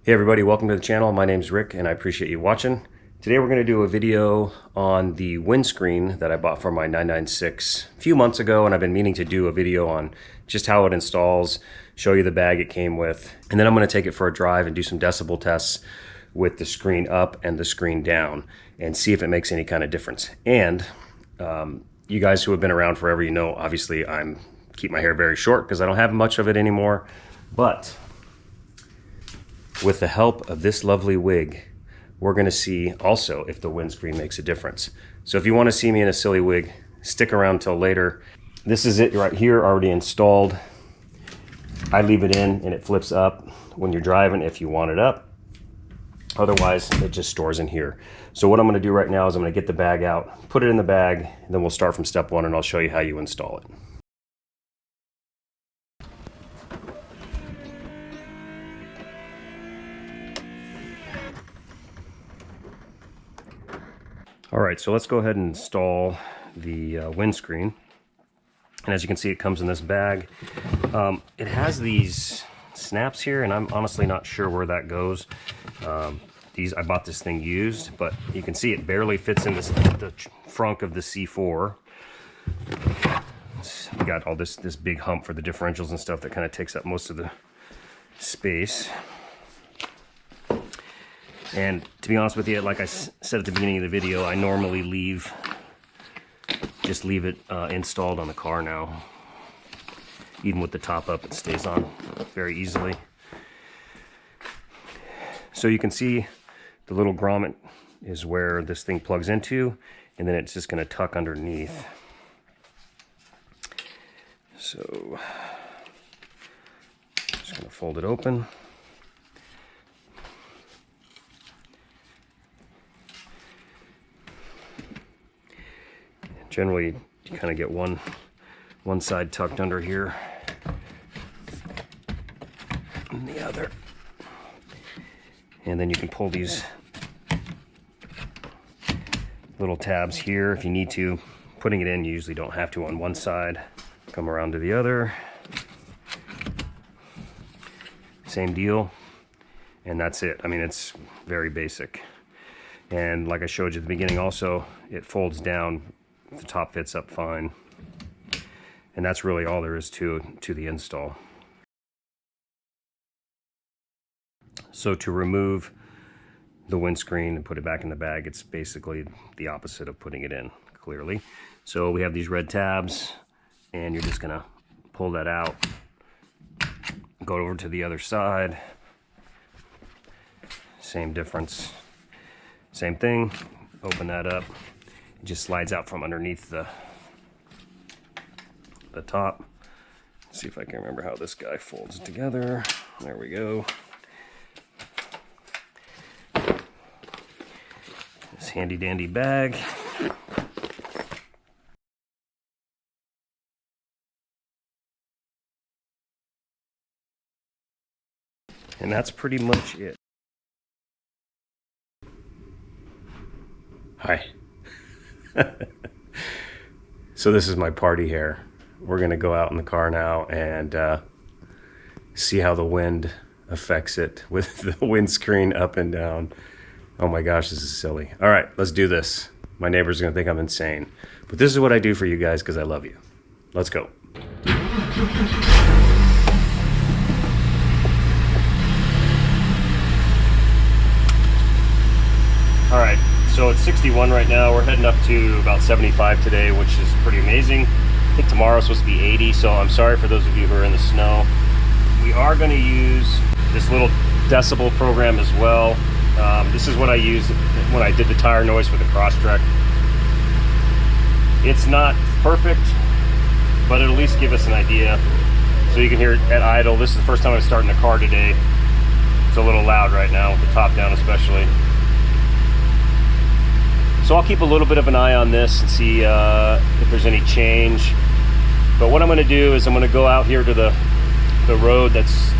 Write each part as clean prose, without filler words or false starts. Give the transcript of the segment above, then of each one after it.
Hey everybody, welcome to the channel. My name's Rick and I appreciate you watching. Today we're going to do a video on the windscreen that I bought for my 996 a few months ago, and I've been meaning to do a video on just how it installs, show you the bag it came with, and then I'm going to take it for a drive and do some decibel tests with the screen up and the screen down and see if it makes any kind of difference. And you guys who have been around forever, you know obviously I'm keep my hair very short because I don't have much of it anymore, but with the help of this lovely wig, we're going to see also if the windscreen makes a difference. So if you want to see me in a silly wig, stick around till later. This is it right here, already installed. I leave it in and it flips up when you're driving if you want it up. Otherwise, it just stores in here. So what I'm going to do right now is I'm going to get the bag out, put it in the bag, and then we'll start from step one and I'll show you how you install it. All right, so let's go ahead and install the windscreen. And as you can see, it comes in this bag. It has these snaps here, and I'm honestly not sure where that goes. I bought this thing used, but you can see it barely fits in the frunk of the C4. We got all this big hump for the differentials and stuff that kind of takes up most of the space. And to be honest with you, like I said at the beginning of the video, I normally just leave it installed on the car now. Even with the top up, it stays on very easily. So you can see the little grommet is where this thing plugs into, and then it's just going to tuck underneath. So just going to fold it open. Generally, you kind of get one side tucked under here and the other. And then you can pull these little tabs here if you need to. Putting it in, you usually don't have to on one side. Come around to the other. Same deal. And that's it. I mean, it's very basic. And like I showed you at the beginning also, it folds down. The top fits up fine, and that's really all there is to the install. So to remove the windscreen and put it back in the bag, it's basically the opposite of putting it in, clearly. So we have these red tabs, and you're just gonna pull that out, go over to the other side, same difference, same thing, open that up. It just slides out from underneath the top. Let's see if I can remember how this guy folds together. There we go. This handy dandy bag. And that's pretty much it. Hi. So this is my party hair. We're gonna go out in the car now and see how the wind affects it with the windscreen up and down. Oh my gosh, this is silly. All right, let's do this. My neighbor's gonna think I'm insane, but this is what I do for you guys because I love you. Let's go. All right. So it's 61 right now. We're heading up to about 75 today, which is pretty amazing. I think tomorrow's supposed to be 80, so I'm sorry for those of you who are in the snow. We are going to use this little decibel program as well. This is what I used when I did the tire noise for the Crosstrek. It's not perfect, but it'll at least give us an idea. So you can hear it at idle. This is the first time I'm starting the car today. It's a little loud right now, with the top down especially. So I'll keep a little bit of an eye on this and see if there's any change. But what I'm going to do is I'm going to go out here to the road that's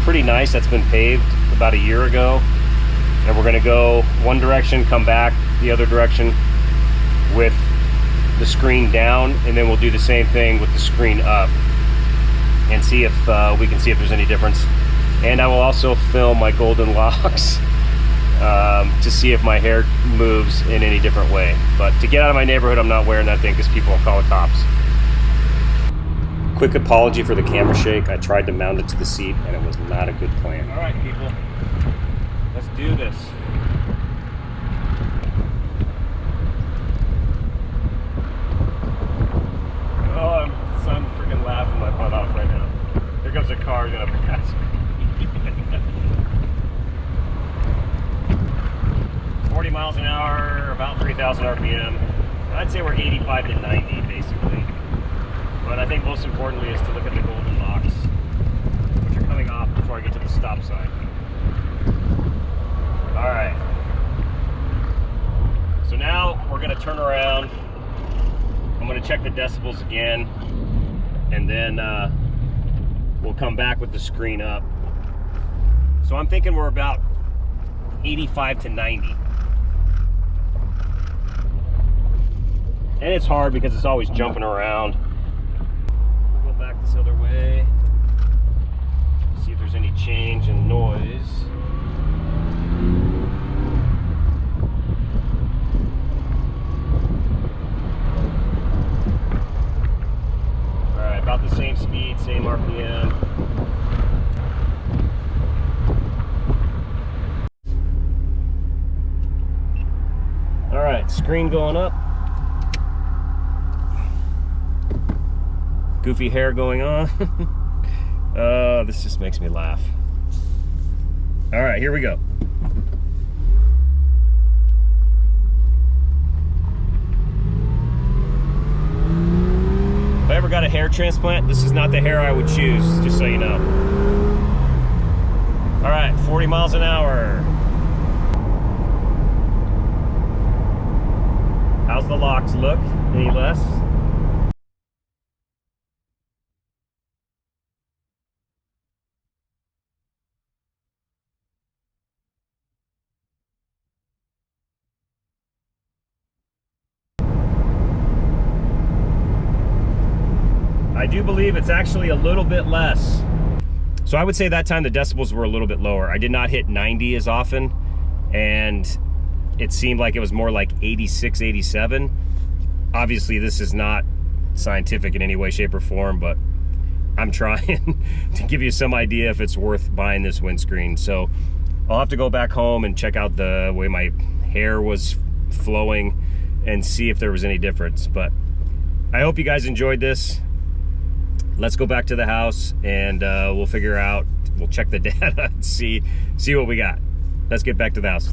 pretty nice, that's been paved about a year ago. And we're going to go one direction, come back the other direction with the screen down, and then we'll do the same thing with the screen up and see if we can see if there's any difference. And I will also film my golden locks to see if my hair moves in any different way. But to get out of my neighborhood, I'm not wearing that thing because people will call the cops. Quick apology for the camera shake. I tried to mount it to the seat and it was not a good plan. All right, people, let's do this. Oh, I'm freaking laughing my butt off right now. Here comes a car gonna pass me. 40 miles an hour, about 3,000 RPM. I'd say we're 85 to 90 basically. But I think most importantly is to look at the golden locks, which are coming off before I get to the stop sign. All right. So now we're gonna turn around. I'm gonna check the decibels again, and then we'll come back with the screen up. So I'm thinking we're about 85 to 90. And it's hard because it's always jumping around. We'll go back this other way, see if there's any change in noise. All right, about the same speed, same RPM. All right, screen going up. Goofy hair going on. This just makes me laugh. All right, here we go. If I ever got a hair transplant, this is not the hair I would choose, just so you know. All right, 40 miles an hour. How's the locks look? Any less? I do believe it's actually a little bit less. So I would say that time the decibels were a little bit lower. I did not hit 90 as often, and it seemed like it was more like 86, 87. Obviously, this is not scientific in any way, shape, or form, but I'm trying to give you some idea if it's worth buying this windscreen. So I'll have to go back home and check out the way my hair was flowing and see if there was any difference. But I hope you guys enjoyed this. Let's go back to the house and we'll figure out, we'll check the data and see what we got. Let's get back to the house.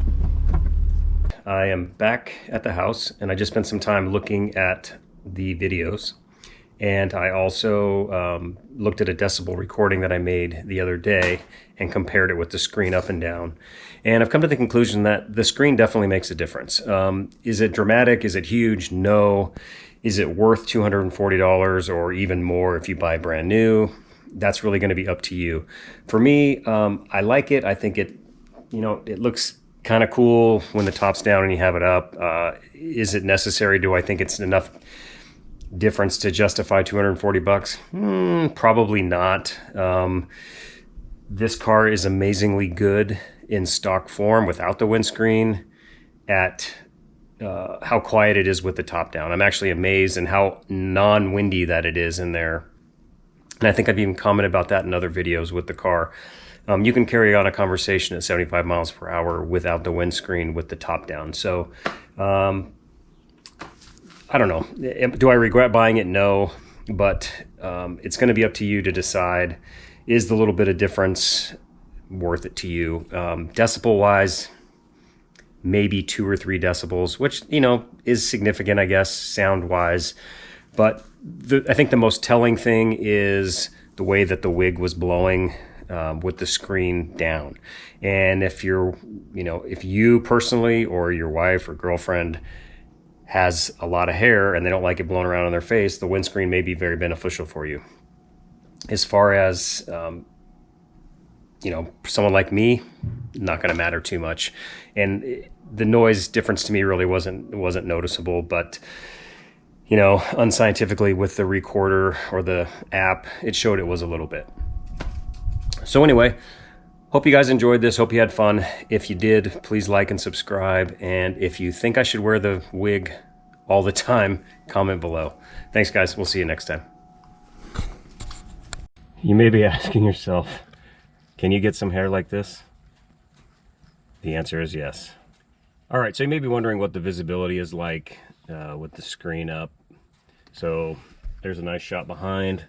I am back at the house and I just spent some time looking at the videos, and I also looked at a decibel recording that I made the other day and compared it with the screen up and down. And I've come to the conclusion that the screen definitely makes a difference. Is it dramatic? Is it huge? No. Is it worth $240 or even more if you buy brand new? That's really going to be up to you. For me, I like it. I think it, it looks kind of cool when the top's down and you have it up. Is it necessary? Do I think it's enough difference to justify 240 bucks? Probably not. This car is amazingly good in stock form without the windscreen at how quiet it is with the top down. I'm actually amazed and how non-windy that it is in there. And I think I've even commented about that in other videos with the car. You can carry on a conversation at 75 miles per hour without the windscreen with the top down. So I don't know. Do I regret buying it? No, but it's going to be up to you to decide, is the little bit of difference worth it to you? Decibel wise, maybe 2 or 3 decibels, which, is significant, I guess, sound wise. But I think the most telling thing is the way that the wig was blowing with the screen down. And if if you personally or your wife or girlfriend has a lot of hair and they don't like it blowing around on their face, the windscreen may be very beneficial for you. As far as, someone like me, not going to matter too much. And the noise difference to me really wasn't noticeable, but unscientifically with the recorder or the app, it showed it was a little bit. So anyway, Hope you guys enjoyed this. Hope you had fun. If you did, please like and subscribe. And if you think I should wear the wig all the time, comment below. Thanks, guys. We'll see you next time. You may be asking yourself, can you get some hair like this? The answer is yes. All right, so you may be wondering what the visibility is like with the screen up. So there's a nice shot behind.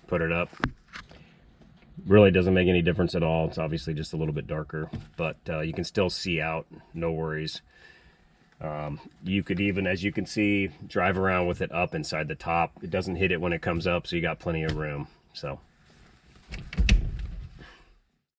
Put it up. Really doesn't make any difference at all. It's obviously just a little bit darker, but you can still see out, no worries. You could even, as you can see, drive around with it up inside the top. It doesn't hit it when it comes up, so you got plenty of room. So